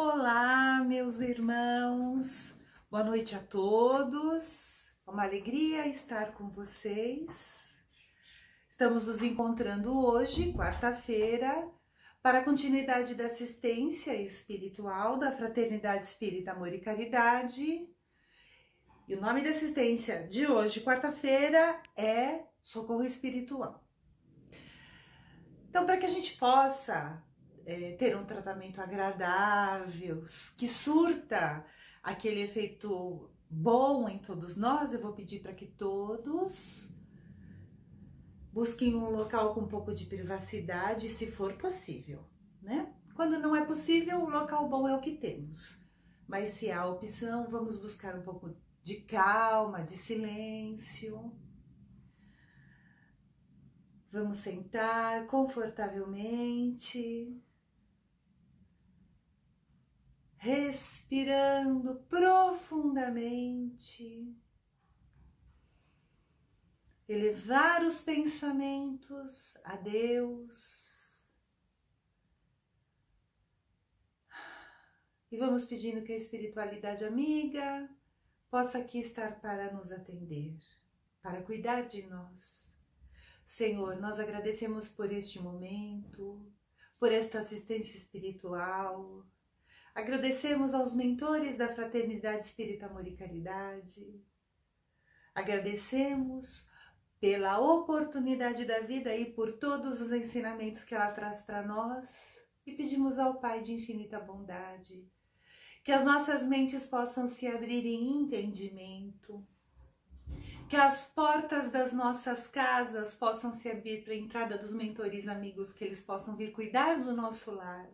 Olá, meus irmãos, boa noite a todos, é uma alegria estar com vocês. Estamos nos encontrando hoje, quarta-feira, para a continuidade da assistência espiritual da Fraternidade Espírita Amor e Caridade. E o nome da assistência de hoje, quarta-feira, é Socorro Espiritual. Então, para que a gente possa ter um tratamento agradável, que surta aquele efeito bom em todos nós, eu vou pedir para que todos busquem um local com um pouco de privacidade, se for possível, né? Quando não é possível, o local bom é o que temos. Mas se há opção, vamos buscar um pouco de calma, de silêncio. Vamos sentar confortavelmente, respirando profundamente, elevar os pensamentos a Deus e vamos pedindo que a espiritualidade amiga possa aqui estar para nos atender, para cuidar de nós. Senhor, nós agradecemos por este momento, por esta assistência espiritual. Agradecemos aos mentores da Fraternidade Espírita Amor e Caridade. Agradecemos pela oportunidade da vida e por todos os ensinamentos que ela traz para nós. E pedimos ao Pai de infinita bondade que as nossas mentes possam se abrir em entendimento, que as portas das nossas casas possam se abrir para a entrada dos mentores amigos, que eles possam vir cuidar do nosso lar.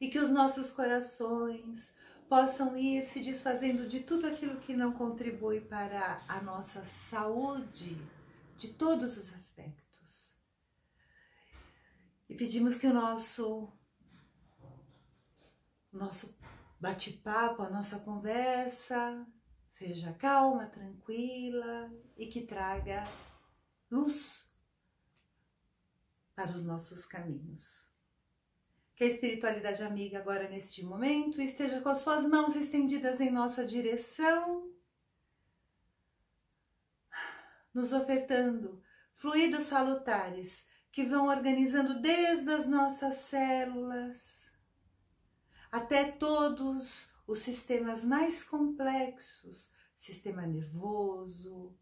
E que os nossos corações possam ir se desfazendo de tudo aquilo que não contribui para a nossa saúde, de todos os aspectos. E pedimos que o nosso bate-papo, a nossa conversa, seja calma, tranquila e que traga luz para os nossos caminhos. Que a espiritualidade amiga agora neste momento esteja com as suas mãos estendidas em nossa direção, nos ofertando fluidos salutares que vão organizando desde as nossas células até todos os sistemas mais complexos, sistema nervoso,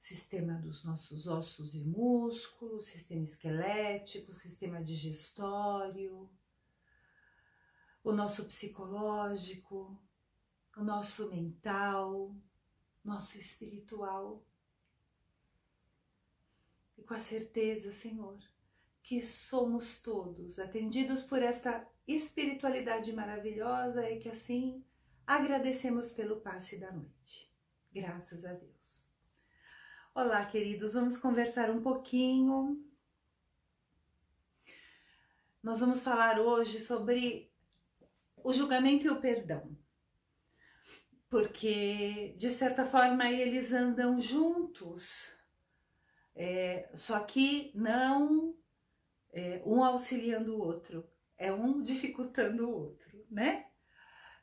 sistema dos nossos ossos e músculos, sistema esquelético, sistema digestório, o nosso psicológico, o nosso mental, nosso espiritual. E com a certeza, Senhor, que somos todos atendidos por esta espiritualidade maravilhosa e que assim agradecemos pelo passe da noite. Graças a Deus. Olá, queridos, vamos conversar um pouquinho. Nós vamos falar hoje sobre o julgamento e o perdão, porque de certa forma eles andam juntos, só que não um auxiliando o outro, é um dificultando o outro, né?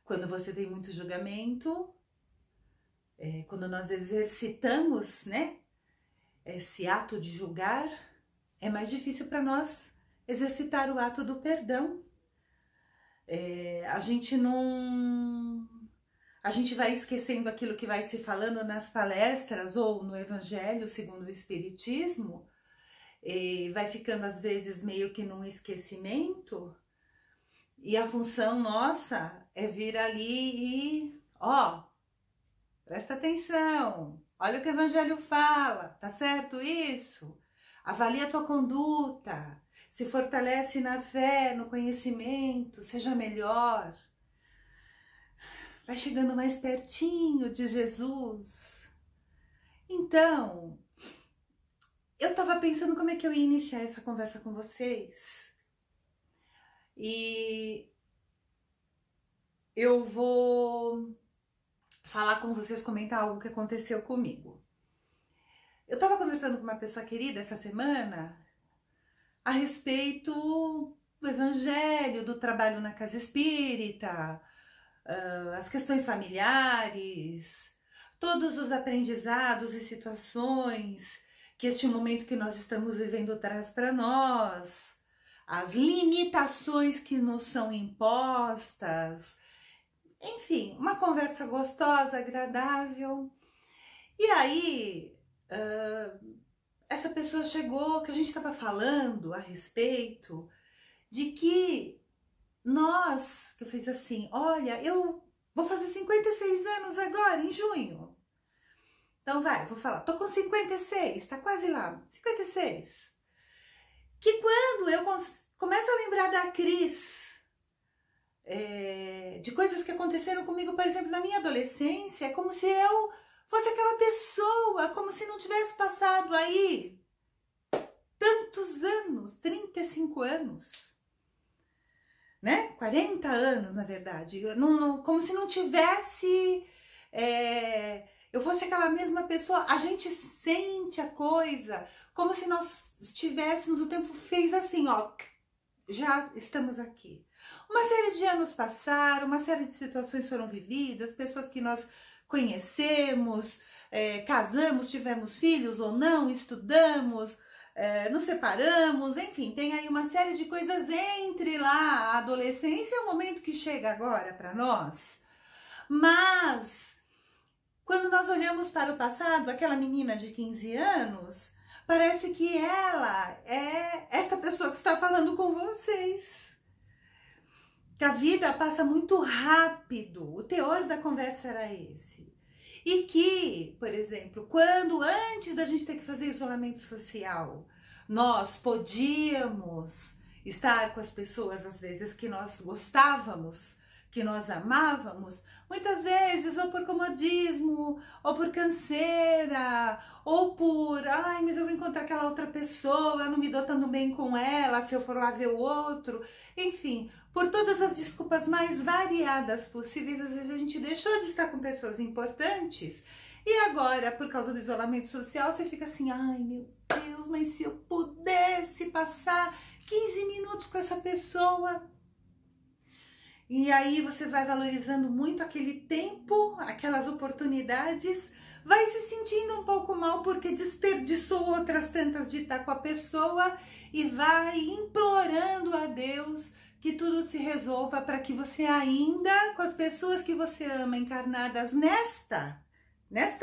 Quando você tem muito julgamento, quando nós exercitamos, né, esse ato de julgar, é mais difícil para nós exercitar o ato do perdão. A gente vai esquecendo aquilo que vai se falando nas palestras ou no Evangelho segundo o Espiritismo, e vai ficando às vezes meio que num esquecimento, e a função nossa é vir ali e, presta atenção, olha o que o Evangelho fala, tá certo isso? Avalia a tua conduta, se fortalece na fé, no conhecimento, seja melhor. Vai chegando mais pertinho de Jesus. Então, eu estava pensando como é que eu ia iniciar essa conversa com vocês. E eu vou falar com vocês, comentar algo que aconteceu comigo. Eu estava conversando com uma pessoa querida essa semana a respeito do evangelho, do trabalho na casa espírita, as questões familiares, todos os aprendizados e situações que este momento que nós estamos vivendo traz para nós, as limitações que nos são impostas, enfim, uma conversa gostosa, agradável. E aí, essa pessoa chegou, que a gente estava falando a respeito de que que eu fiz assim, olha, eu vou fazer 56 anos agora, em junho. Então vou falar, tô com 56, tá quase lá, 56. Que quando eu começo a lembrar da Cris, de coisas que aconteceram comigo, por exemplo, na minha adolescência, é como se eu fosse aquela pessoa, como se não tivesse passado aí tantos anos, 35 anos, né? 40 anos, na verdade, como se não tivesse, eu fosse aquela mesma pessoa. A gente sente a coisa como se nós estivéssemos, o tempo fez assim, ó, já estamos aqui. Uma série de anos passaram, uma série de situações foram vividas, pessoas que nós conhecemos, casamos, tivemos filhos ou não, estudamos, nos separamos, enfim, tem aí uma série de coisas entre lá a adolescência e o momento que chega agora para nós. Mas quando nós olhamos para o passado, aquela menina de 15 anos, parece que ela é esta pessoa que está falando com vocês. Que a vida passa muito rápido, o teor da conversa era esse. E que, por exemplo, quando antes da gente ter que fazer isolamento social, nós podíamos estar com as pessoas, às vezes, que nós gostávamos, que nós amávamos, muitas vezes ou por comodismo, ou por canseira, ou por, ai, mas eu vou encontrar aquela outra pessoa, eu não me dou tão bem com ela, se eu for lá ver o outro, enfim, por todas as desculpas mais variadas possíveis, às vezes a gente deixou de estar com pessoas importantes, e agora, por causa do isolamento social, você fica assim, ai meu Deus, mas se eu pudesse passar 15 minutos com essa pessoa. E aí você vai valorizando muito aquele tempo, aquelas oportunidades, vai se sentindo um pouco mal porque desperdiçou outras tantas de estar com a pessoa e vai implorando a Deus que tudo se resolva para que você ainda, com as pessoas que você ama encarnadas nesta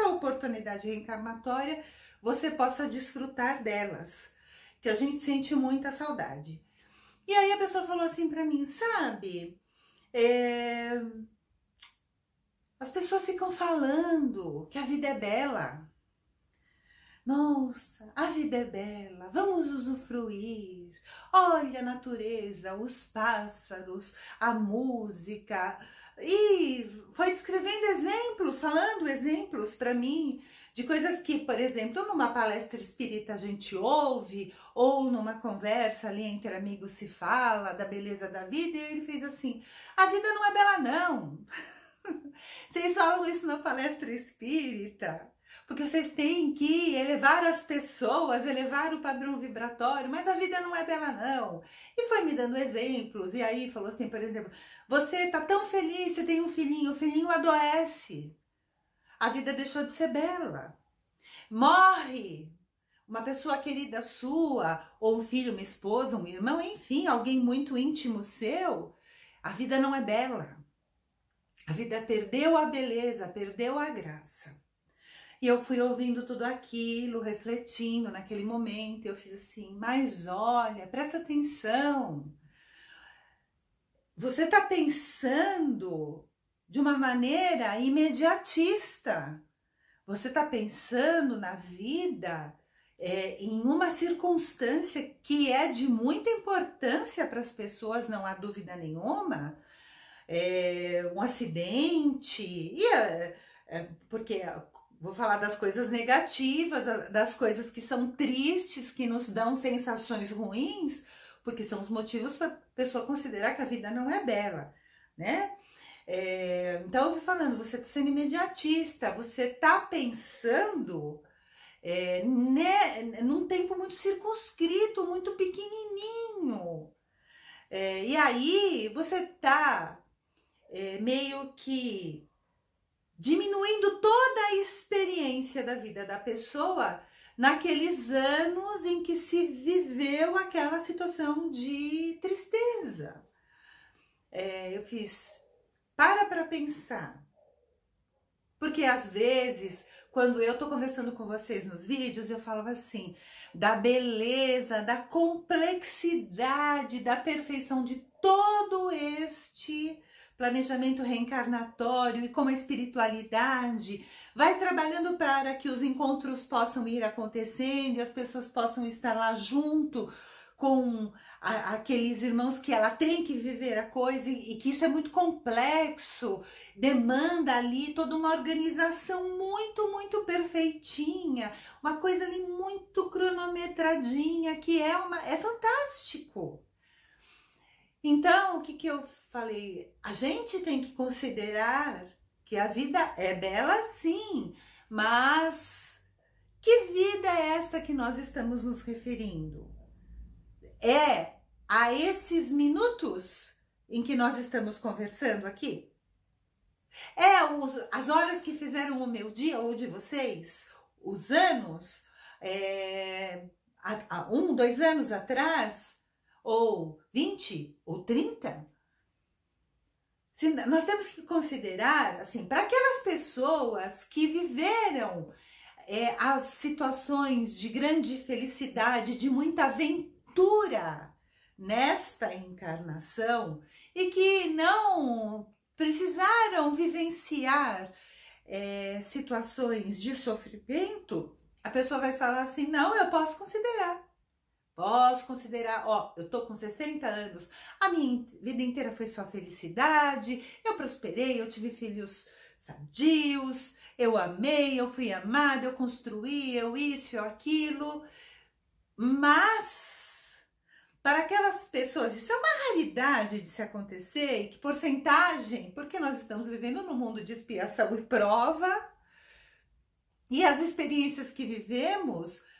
oportunidade reencarnatória, você possa desfrutar delas, que a gente sente muita saudade. E aí a pessoa falou assim para mim, sabe, as pessoas ficam falando que a vida é bela. Nossa, a vida é bela, vamos usufruir. Olha a natureza, os pássaros, a música. E foi descrevendo exemplos, falando exemplos para mim de coisas que, por exemplo, numa palestra espírita a gente ouve, ou numa conversa ali entre amigos se fala da beleza da vida, e ele fez assim, a vida não é bela não. Vocês falam isso na palestra espírita, porque vocês têm que elevar as pessoas, elevar o padrão vibratório, mas a vida não é bela não. E foi me dando exemplos, e aí falou assim, por exemplo, você tá tão feliz, você tem um filhinho, o filhinho adoece. A vida deixou de ser bela. Morre uma pessoa querida sua, ou um filho, uma esposa, um irmão, enfim, alguém muito íntimo seu, a vida não é bela. A vida perdeu a beleza, perdeu a graça. E eu fui ouvindo tudo aquilo, refletindo naquele momento, eu fiz assim, mas olha, presta atenção. Você está pensando de uma maneira imediatista. Você está pensando na vida em uma circunstância que é de muita importância para as pessoas, não há dúvida nenhuma. Um acidente, porque vou falar das coisas negativas, das coisas que são tristes, que nos dão sensações ruins, porque são os motivos para a pessoa considerar que a vida não é bela, né? Então eu vou falando, você está sendo imediatista, você está pensando num tempo muito circunscrito, muito pequenininho. E aí você tá meio que diminuindo toda a experiência da vida da pessoa naqueles anos em que se viveu aquela situação de tristeza. Eu fiz, para pensar, porque às vezes, quando eu tô conversando com vocês nos vídeos, eu falava assim, da beleza, da complexidade, da perfeição de todo este planejamento reencarnatório e como a espiritualidade vai trabalhando para que os encontros possam ir acontecendo e as pessoas possam estar lá junto com aqueles irmãos que ela tem que viver a coisa e que isso é muito complexo, demanda ali toda uma organização muito perfeitinha, uma coisa ali muito cronometradinha, que é fantástico. Então, o que eu falei? A gente tem que considerar que a vida é bela sim, mas que vida é essa que nós estamos nos referindo? É a esses minutos em que nós estamos conversando aqui? As horas que fizeram o meu dia ou de vocês? Os anos? Há 1, 2 anos atrás? Ou 20? Ou 30? Nós temos que considerar, assim, para aquelas pessoas que viveram as situações de grande felicidade, de muita aventura nesta encarnação e que não precisaram vivenciar situações de sofrimento, a pessoa vai falar assim, não, eu posso considerar. Ó, eu tô com 60 anos, a minha vida inteira foi só felicidade, eu prosperei, eu tive filhos sadios, eu amei, eu fui amada, eu construí, eu isso, eu aquilo. Mas, para aquelas pessoas, isso é uma raridade de se acontecer, que porcentagem, porque nós estamos vivendo num mundo de expiação e prova, e as experiências que vivemos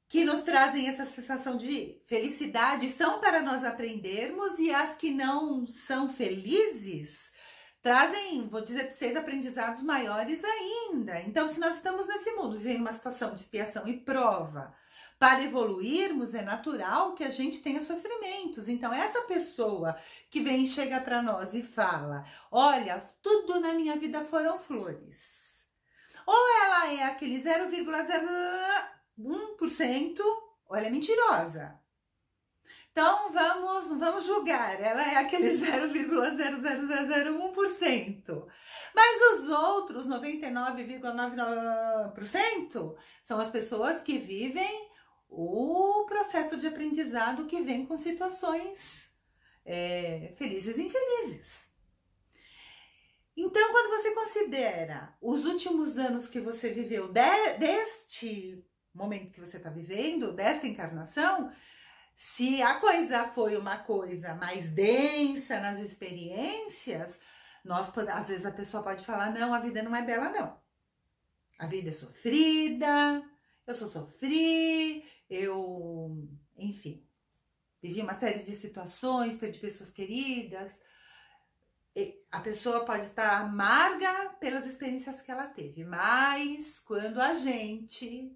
que nos trazem essa sensação de felicidade são para nós aprendermos, e as que não são felizes trazem, vou dizer para vocês, aprendizados maiores ainda. Então, se nós estamos nesse mundo vivendo uma situação de expiação e prova, para evoluirmos é natural que a gente tenha sofrimentos. Então, essa pessoa que vem e chega para nós e fala, olha, tudo na minha vida foram flores. Ou ela é aquele 0,01%, ou ela é mentirosa. Então, vamos julgar. Ela é aquele 0,00001%. Mas os outros 99,99% são as pessoas que vivem o processo de aprendizado que vem com situações felizes e infelizes. Então, quando você considera os últimos anos que você viveu deste momento que você está vivendo, desta encarnação, se a coisa foi uma coisa mais densa nas experiências, às vezes a pessoa pode falar, não, a vida não é bela, não. A vida é sofrida, eu sofri, enfim, vivi uma série de situações, perdi pessoas queridas. A pessoa pode estar amarga pelas experiências que ela teve, mas quando a gente,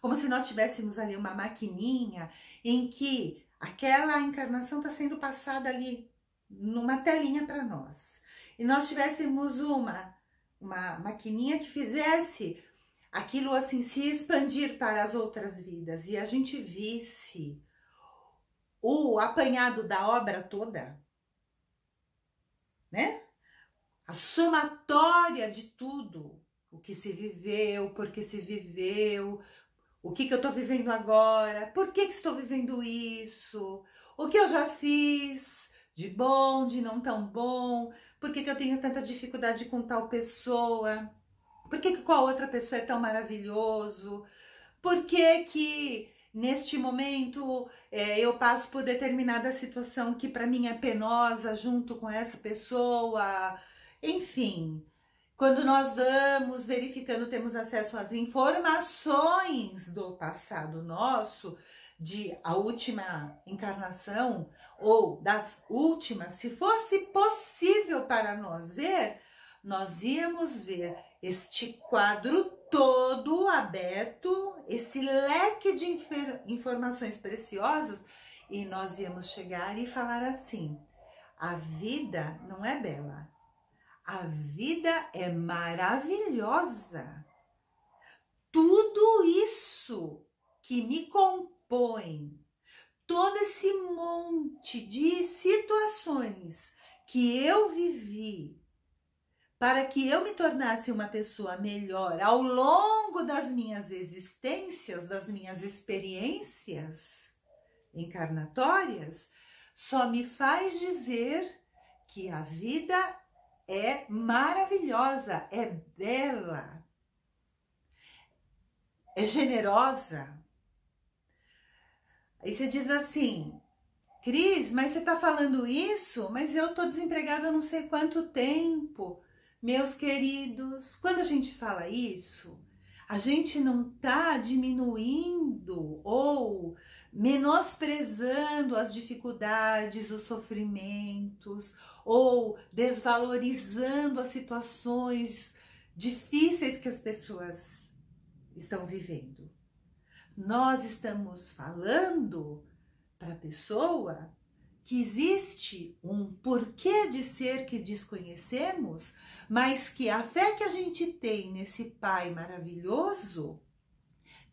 como se nós tivéssemos ali uma maquininha em que aquela encarnação está sendo passada ali numa telinha para nós, e nós tivéssemos uma maquininha que fizesse aquilo assim se expandir para as outras vidas, e a gente visse o apanhado da obra toda, né? A somatória de tudo, o que se viveu, por que se viveu, o que eu tô vivendo agora, por que estou vivendo isso, o que eu já fiz de bom, de não tão bom, por que eu tenho tanta dificuldade com tal pessoa, por que com a outra pessoa é tão maravilhoso, por que neste momento eu passo por determinada situação que para mim é penosa junto com essa pessoa, enfim. Quando nós vamos verificando, temos acesso às informações do passado nosso, de a última encarnação ou das últimas, se fosse possível para nós ver, nós íamos ver este quadro todo aberto, esse leque de informações preciosas, e nós íamos chegar e falar assim: a vida não é bela, a vida é maravilhosa. Tudo isso que me compõe, todo esse monte de situações que eu vivi para que eu me tornasse uma pessoa melhor ao longo das minhas existências, das minhas experiências encarnatórias, só me faz dizer que a vida é maravilhosa, é bela, é generosa. Aí você diz assim: Cris, mas você tá falando isso? Mas eu tô desempregada há não sei quanto tempo. Meus queridos, quando a gente fala isso, a gente não tá diminuindo ou menosprezando as dificuldades, os sofrimentos, ou desvalorizando as situações difíceis que as pessoas estão vivendo. Nós estamos falando para a pessoa que existe um porquê de ser que desconhecemos, mas que a fé que a gente tem nesse Pai maravilhoso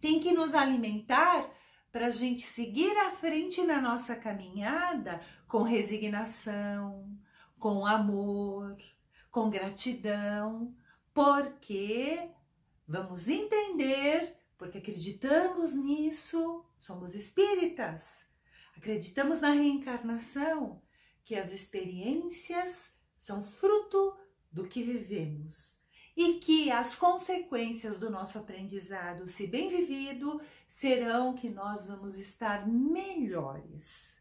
tem que nos alimentar para a gente seguir à frente na nossa caminhada com resignação, com amor, com gratidão, porque vamos entender, porque acreditamos nisso, somos espíritas, acreditamos na reencarnação, que as experiências são fruto do que vivemos e que as consequências do nosso aprendizado, se bem vivido, serão que nós vamos estar melhores.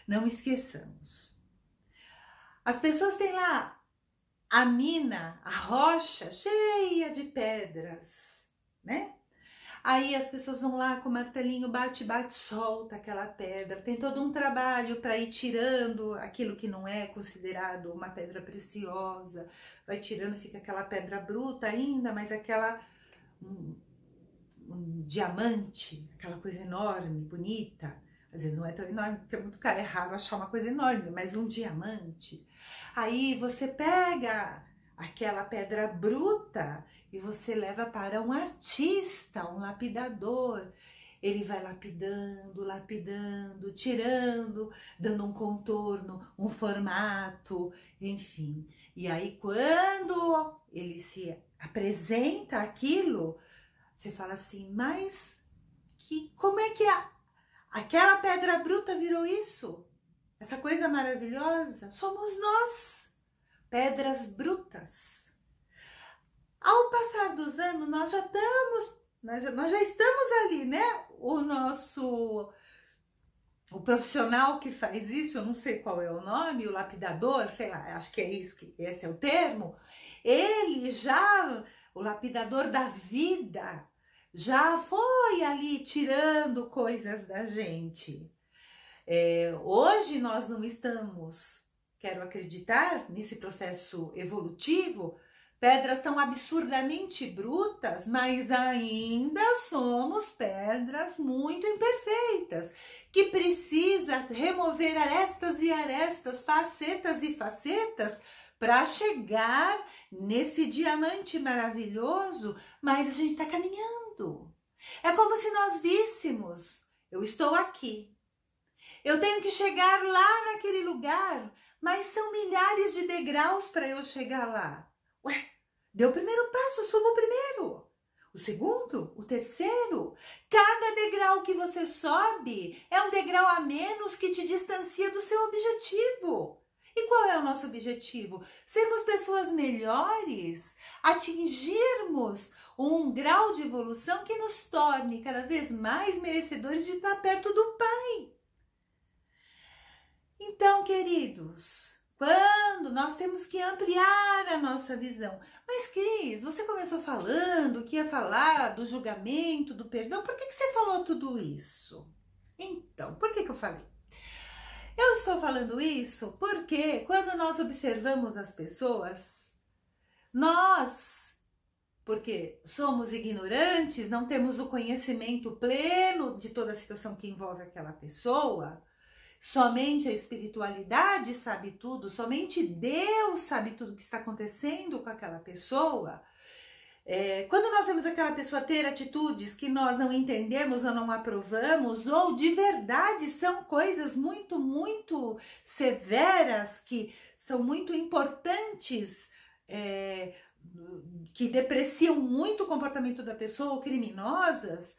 Não esqueçamos. As pessoas têm lá a mina, a rocha cheia de pedras, né? Aí as pessoas vão lá com o martelinho, bate, bate, solta aquela pedra. Tem todo um trabalho para ir tirando aquilo que não é considerado uma pedra preciosa. Vai tirando, fica aquela pedra bruta ainda, mas aquela um diamante, aquela coisa enorme, bonita. Às vezes não é tão enorme, porque é muito caro, é raro achar uma coisa enorme, mas um diamante. Aí você pega aquela pedra bruta e você leva para um artista, um lapidador. Ele vai lapidando, lapidando, tirando, dando um contorno, um formato, enfim. E aí quando ele se apresenta aquilo, você fala assim: mas como é que aquela pedra bruta virou isso? Essa coisa maravilhosa? Somos nós, pedras brutas. Ao passar dos anos, nós já estamos ali, né? O profissional que faz isso, eu não sei qual é o nome, o lapidador, sei lá, acho que é isso, esse é o termo. O lapidador da vida, já foi ali tirando coisas da gente. Hoje nós não estamos, quero acreditar, nesse processo evolutivo, pedras tão absurdamente brutas, mas ainda somos pedras muito imperfeitas, que precisa remover arestas e arestas, facetas e facetas, para chegar nesse diamante maravilhoso, mas a gente está caminhando. É como se nós víssemos: eu estou aqui, eu tenho que chegar lá naquele lugar, mas são milhares de degraus para eu chegar lá. Ué, deu o primeiro passo, suba o primeiro, o segundo, o terceiro. Cada degrau que você sobe é um degrau a menos que te distancia do seu objetivo. E qual é o nosso objetivo? Sermos pessoas melhores, atingirmos um grau de evolução que nos torne cada vez mais merecedores de estar perto do Pai. Então, queridos, quando nós temos que ampliar a nossa visão. Mas, Cris, você começou falando que ia falar do julgamento, do perdão. Por que você falou tudo isso? Então, por que eu falei? Eu estou falando isso porque quando nós observamos as pessoas, porque somos ignorantes, não temos o conhecimento pleno de toda a situação que envolve aquela pessoa, somente a espiritualidade sabe tudo, somente Deus sabe tudo que está acontecendo com aquela pessoa. Quando nós vemos aquela pessoa ter atitudes que nós não entendemos ou não aprovamos, ou de verdade são coisas muito, muito severas, que são muito importantes, que depreciam muito o comportamento da pessoa, ou criminosas,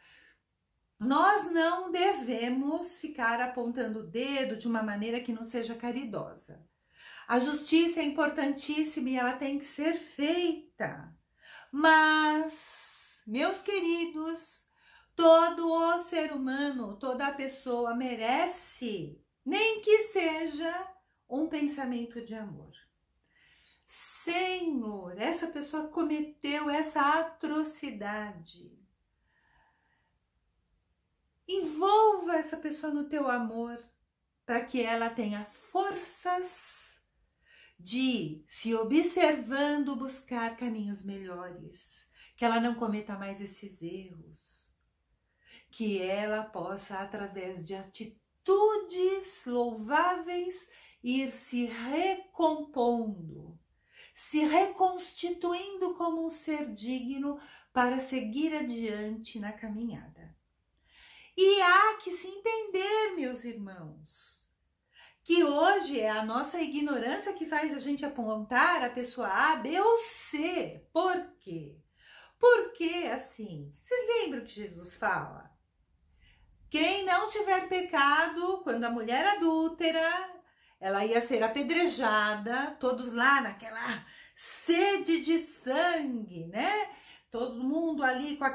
nós não devemos ficar apontando o dedo de uma maneira que não seja caridosa. A justiça é importantíssima e ela tem que ser feita. Mas, meus queridos, todo o ser humano, toda a pessoa merece, nem que seja um pensamento de amor. Senhor, essa pessoa cometeu essa atrocidade. Envolva essa pessoa no teu amor, para que ela tenha forças de, se observando, buscar caminhos melhores, que ela não cometa mais esses erros, que ela possa, através de atitudes louváveis, ir se recompondo, se reconstituindo como um ser digno para seguir adiante na caminhada. E há que se entender, meus irmãos, que hoje é a nossa ignorância que faz a gente apontar a pessoa A, B ou C. Por quê? Porque, assim, vocês lembram que Jesus fala? Quem não tiver pecado, quando a mulher adúltera, ela ia ser apedrejada, todos lá naquela sede de sangue, né? Todo mundo ali com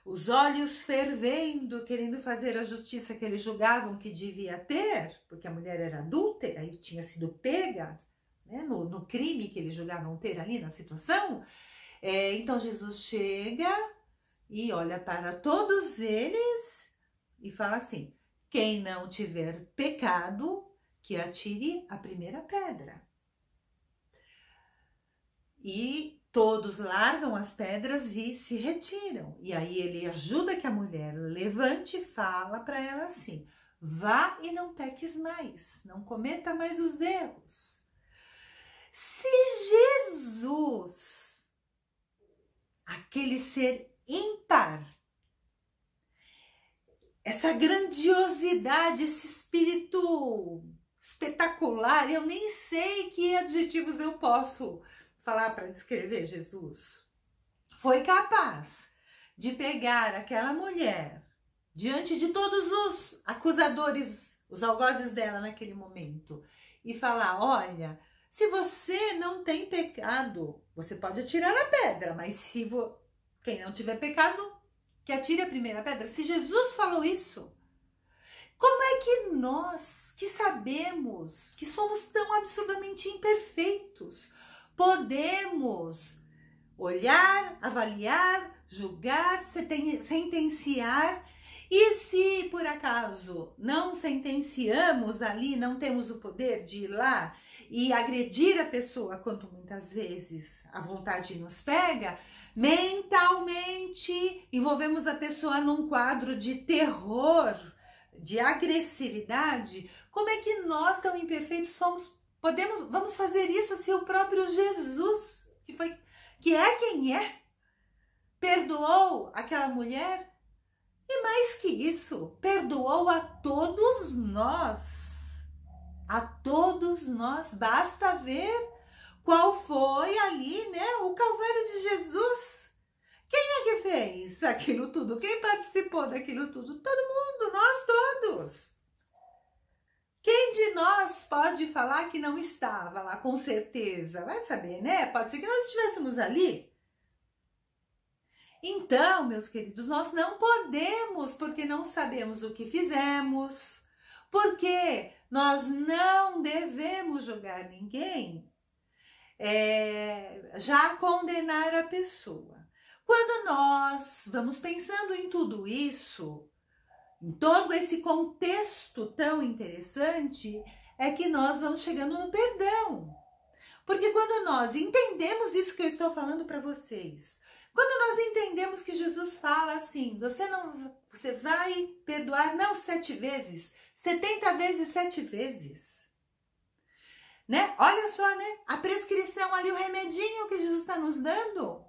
os olhos fervendo, querendo fazer a justiça que eles julgavam que devia ter, porque a mulher era adúltera e tinha sido pega, né, no crime que eles julgavam ter ali na situação. Então Jesus chega e olha para todos eles e fala assim: quem não tiver pecado, que atire a primeira pedra. E todos largam as pedras e se retiram. E aí ele ajuda que a mulher levante e fala para ela assim: vá e não peques mais, não cometa mais os erros. Se Jesus, aquele ser ímpar, essa grandiosidade, esse espírito espetacular, eu nem sei que adjetivos eu posso falar para descrever Jesus, foi capaz de pegar aquela mulher diante de todos os acusadores, os algozes dela naquele momento, e falar: olha, se você não tem pecado, você pode atirar a pedra, mas quem não tiver pecado, que atire a primeira pedra. Se Jesus falou isso, como é que nós, que sabemos que somos tão absurdamente imperfeitos, podemos olhar, avaliar, julgar, sentenciar, e se por acaso não sentenciamos ali, não temos o poder de ir lá e agredir a pessoa, quanto muitas vezes a vontade nos pega, mentalmente envolvemos a pessoa num quadro de terror, de agressividade. Como é que nós, tão imperfeitos, vamos fazer isso se o próprio Jesus, que é quem é, perdoou aquela mulher? E mais que isso, perdoou a todos nós. A todos nós. Basta ver qual foi ali, né, o Calvário de Jesus. Quem é que fez aquilo tudo? Quem participou daquilo tudo? Todo mundo, nós todos. Quem de nós pode falar que não estava lá, com certeza? Vai saber, né? Pode ser que nós estivéssemos ali. Então, meus queridos, nós não podemos, porque não sabemos o que fizemos, porque nós não devemos julgar ninguém, já condenar a pessoa. Quando nós vamos pensando em tudo isso, em todo esse contexto tão interessante, é que nós vamos chegando no perdão. Porque quando nós entendemos isso que eu estou falando para vocês, quando nós entendemos que Jesus fala assim, você vai perdoar não 7 vezes, 70 vezes 7 vezes. Né? Olha só, né? A prescrição ali, o remedinho que Jesus está nos dando.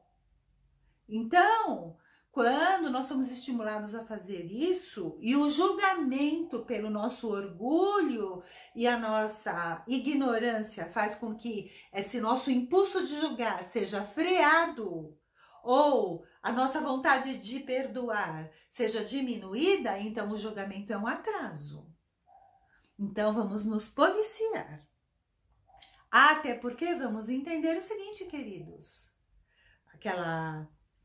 Então, quando nós somos estimulados a fazer isso, e o julgamento pelo nosso orgulho e a nossa ignorância faz com que esse nosso impulso de julgar seja freado, ou a nossa vontade de perdoar seja diminuída, então o julgamento é um atraso. Então vamos nos policiar. Até porque vamos entender o seguinte, queridos.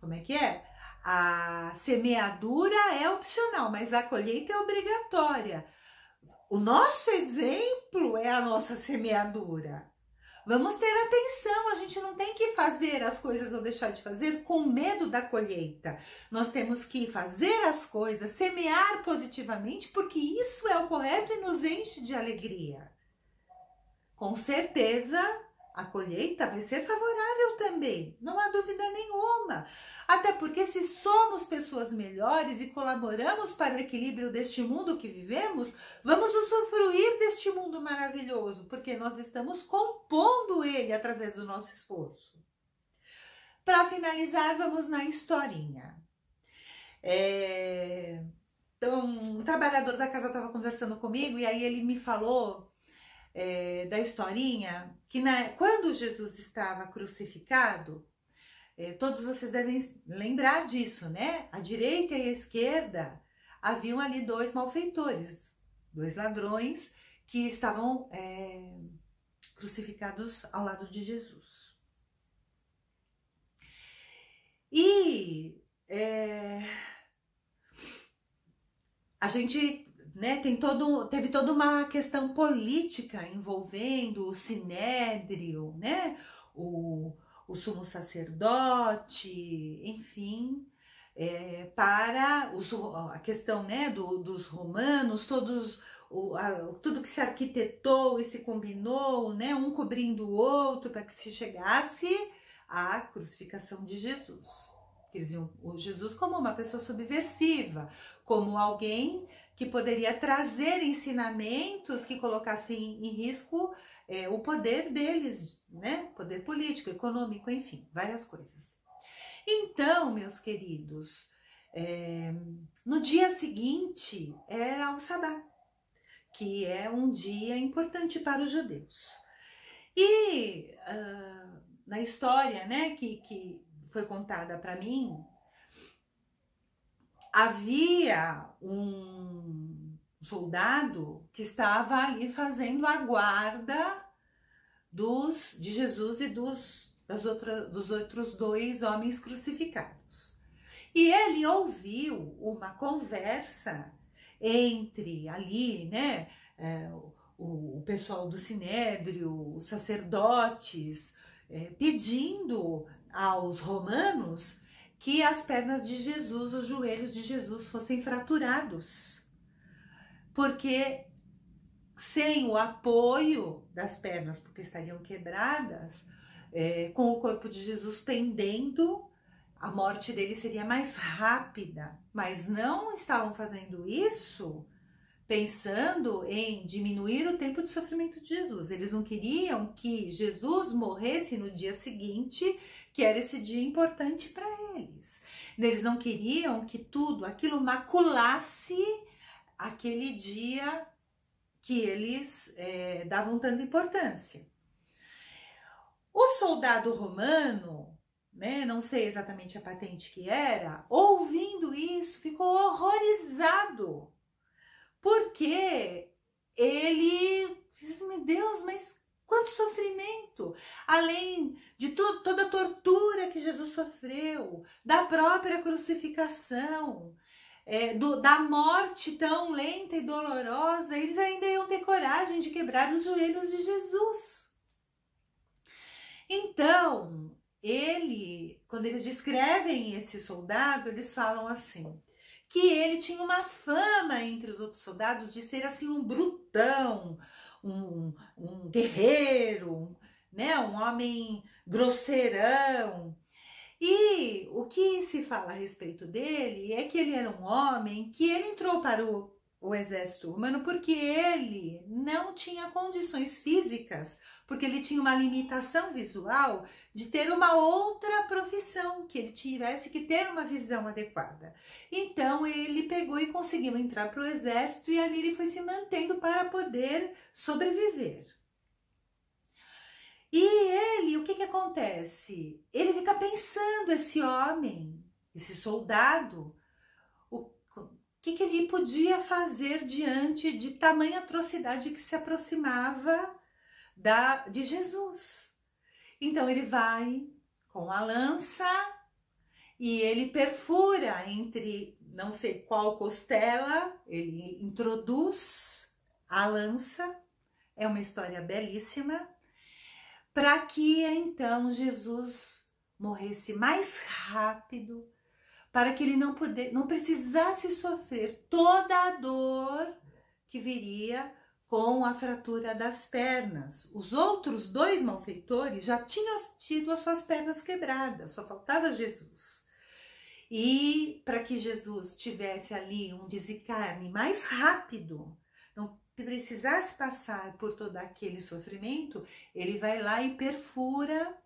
Como é que é? A semeadura é opcional, mas a colheita é obrigatória. O nosso exemplo é a nossa semeadura. Vamos ter atenção, a gente não tem que fazer as coisas ou deixar de fazer com medo da colheita. Nós temos que fazer as coisas, semear positivamente, porque isso é o correto e nos enche de alegria. Com certeza, a colheita vai ser favorável também, não há dúvida nenhuma. Até porque se somos pessoas melhores e colaboramos para o equilíbrio deste mundo que vivemos, vamos usufruir deste mundo maravilhoso, porque nós estamos compondo ele através do nosso esforço. Para finalizar, vamos na historinha. Então, um trabalhador da casa estava conversando comigo e aí ele me falou da historinha, que quando Jesus estava crucificado, todos vocês devem lembrar disso, né? À direita e à esquerda haviam ali 2 malfeitores, 2 ladrões que estavam crucificados ao lado de Jesus. E a gente teve toda uma questão política envolvendo o sinédrio, né? O sumo sacerdote, enfim, para a questão, né, dos romanos, tudo que se arquitetou e se combinou, né, um cobrindo o outro para que se chegasse à crucificação de Jesus. Eles viam o Jesus como uma pessoa subversiva, como alguém que poderia trazer ensinamentos que colocassem em risco o poder deles, né? Poder político, econômico, enfim, várias coisas. Então, meus queridos, no dia seguinte era o Sabá, que é um dia importante para os judeus. E na história, né, que foi contada para mim, havia um soldado que estava ali fazendo a guarda de Jesus e dos outros 2 homens crucificados. E ele ouviu uma conversa entre ali, né, o pessoal do sinédrio, os sacerdotes, pedindo aos romanos que as pernas de Jesus, os joelhos de Jesus fossem fraturados. Porque sem o apoio das pernas, porque estariam quebradas, com o corpo de Jesus pendendo, a morte dele seria mais rápida. Mas não estavam fazendo isso pensando em diminuir o tempo de sofrimento de Jesus. Eles não queriam que Jesus morresse no dia seguinte, que era esse dia importante para eles. Eles não queriam que tudo aquilo maculasse aquele dia que eles davam tanta importância. O soldado romano, né, não sei exatamente a patente que era, ouvindo isso, ficou horrorizado. Porque ele disse, meu Deus, mas quanto sofrimento! Além de toda a tortura que Jesus sofreu, da própria crucificação, da morte tão lenta e dolorosa, eles ainda iam ter coragem de quebrar os joelhos de Jesus. Então, quando eles descrevem esse soldado, eles falam assim, que ele tinha uma fama entre os outros soldados de ser assim um brutão, um guerreiro, né? Um homem grosseirão. E o que se fala a respeito dele é que ele era um homem que ele entrou para o exército romano porque ele não tinha condições físicas, porque ele tinha uma limitação visual de ter uma outra profissão, que ele tivesse que ter uma visão adequada. Então ele pegou e conseguiu entrar para o exército e ali ele foi se mantendo para poder sobreviver. E ele, o que que acontece? Ele fica pensando, esse homem, esse soldado, o que ele podia fazer diante de tamanha atrocidade que se aproximava de Jesus. Então ele vai com a lança e ele perfura entre não sei qual costela, ele introduz a lança, é uma história belíssima, para que então Jesus morresse mais rápido, para que ele não precisasse sofrer toda a dor que viria com a fratura das pernas. Os outros 2 malfeitores já tinham tido as suas pernas quebradas, só faltava Jesus. E para que Jesus tivesse ali um desencarne mais rápido, não precisasse passar por todo aquele sofrimento, ele vai lá e perfura.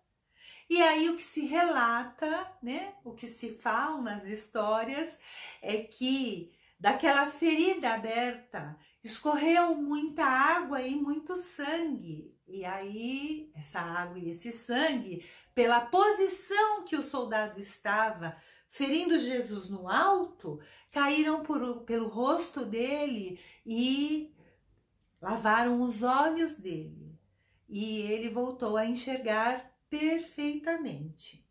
E aí o que se relata, né, o que se fala nas histórias é que daquela ferida aberta escorreu muita água e muito sangue. E aí essa água e esse sangue, pela posição que o soldado estava, ferindo Jesus no alto, caíram pelo rosto dele e lavaram os olhos dele. E ele voltou a enxergar perfeitamente.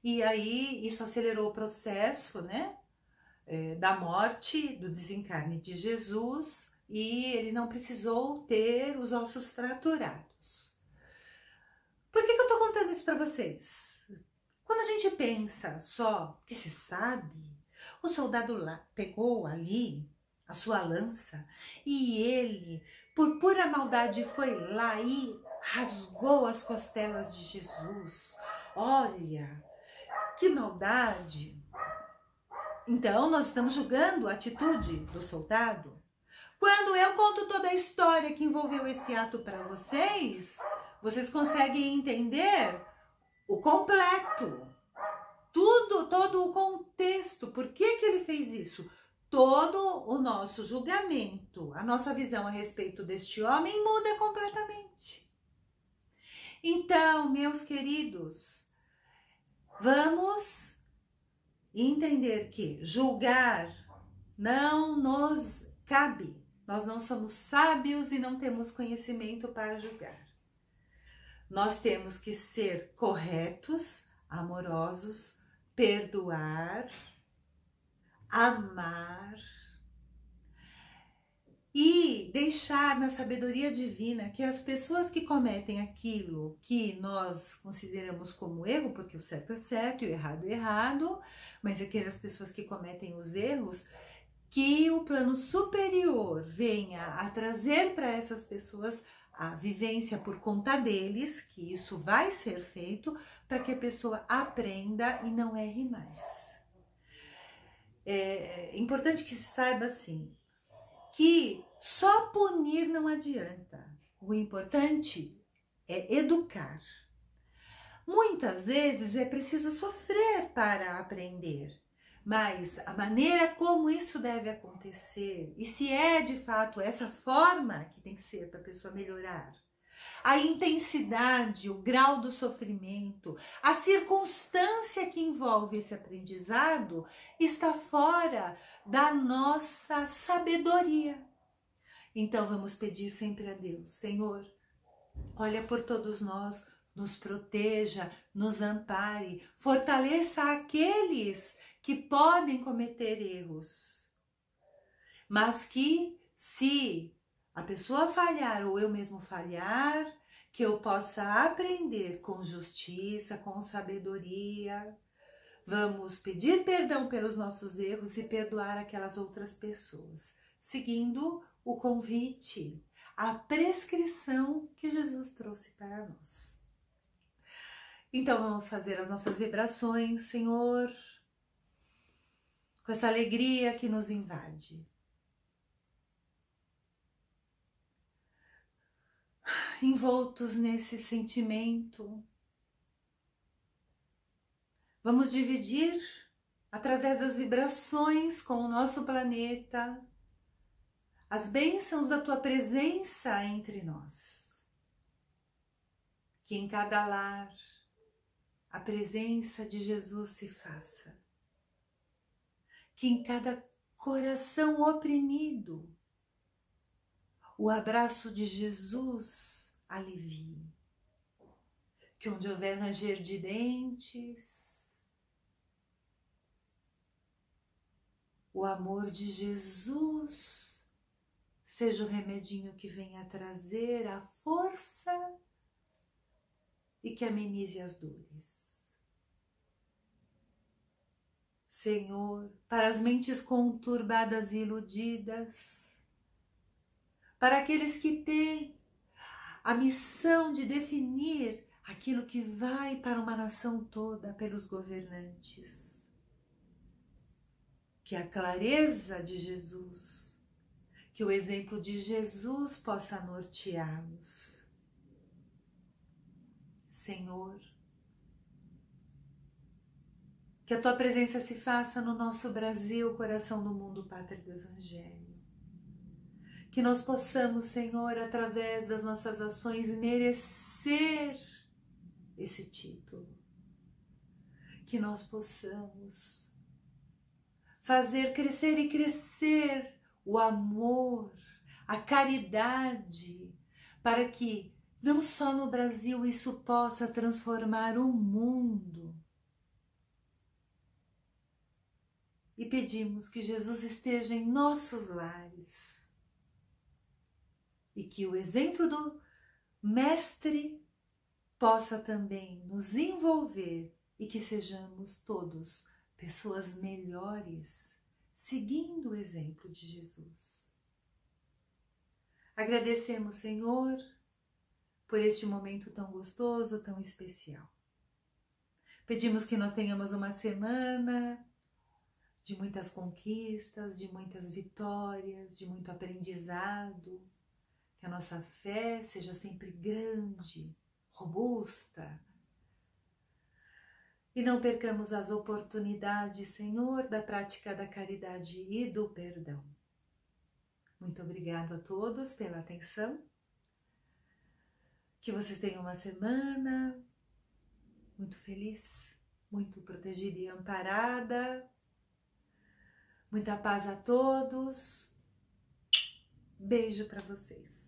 E aí isso acelerou o processo, né, da morte, do desencarne de Jesus, e ele não precisou ter os ossos fraturados. Por que eu tô contando isso para vocês? Quando a gente pensa só, que se sabe, o soldado lá pegou ali a sua lança e ele, por pura maldade, foi lá e rasgou as costelas de Jesus. Olha, que maldade! Então, nós estamos julgando a atitude do soldado? Quando eu conto toda a história que envolveu esse ato para vocês, vocês conseguem entender o completo. Todo o contexto. Por que que ele fez isso? Todo o nosso julgamento, a nossa visão a respeito deste homem muda completamente. Então, meus queridos, vamos entender que julgar não nos cabe. Nós não somos sábios e não temos conhecimento para julgar. Nós temos que ser corretos, amorosos, perdoar, amar e deixar na sabedoria divina que as pessoas que cometem aquilo que nós consideramos como erro, porque o certo é certo e o errado é errado, mas aquelas pessoas que cometem os erros, que o plano superior venha a trazer para essas pessoas a vivência por conta deles, que isso vai ser feito para que a pessoa aprenda e não erre mais. É importante que se saiba assim, que só punir não adianta. O importante é educar. Muitas vezes é preciso sofrer para aprender, mas a maneira como isso deve acontecer, e se é de fato essa forma que tem que ser para a pessoa melhorar, a intensidade, o grau do sofrimento, a circunstância que envolve esse aprendizado está fora da nossa sabedoria. Então vamos pedir sempre a Deus, Senhor, olha por todos nós, nos proteja, nos ampare, fortaleça aqueles que podem cometer erros, mas que se a pessoa falhar ou eu mesmo falhar, que eu possa aprender com justiça, com sabedoria, Vamos pedir perdão pelos nossos erros e perdoar aquelas outras pessoas, seguindo o convite, a prescrição que Jesus trouxe para nós. Então vamos fazer as nossas vibrações, Senhor, com essa alegria que nos invade. Envoltos nesse sentimento, vamos dividir através das vibrações com o nosso planeta as bênçãos da tua presença entre nós. Que em cada lar a presença de Jesus se faça. Que em cada coração oprimido o abraço de Jesus alivie. Que onde houver ranger de dentes, o amor de Jesus seja o remedinho que venha trazer a força e que amenize as dores. Senhor, para as mentes conturbadas e iludidas, para aqueles que têm a missão de definir aquilo que vai para uma nação toda pelos governantes, que a clareza de Jesus, que o exemplo de Jesus possa norteá-los. Senhor, que a tua presença se faça no nosso Brasil, coração do mundo, pátria do Evangelho. Que nós possamos, Senhor, através das nossas ações, merecer esse título. Que nós possamos fazer crescer e crescer o amor, a caridade, para que não só no Brasil isso possa transformar o mundo. E pedimos que Jesus esteja em nossos lares e que o exemplo do Mestre possa também nos envolver e que sejamos todos pessoas melhores, seguindo o exemplo de Jesus. Agradecemos, Senhor, por este momento tão gostoso, tão especial. Pedimos que nós tenhamos uma semana de muitas conquistas, de muitas vitórias, de muito aprendizado, que a nossa fé seja sempre grande, robusta, e não percamos as oportunidades, Senhor, da prática da caridade e do perdão. Muito obrigado a todos pela atenção, que vocês tenham uma semana muito feliz, muito protegida e amparada. Muita paz a todos. Beijo para vocês.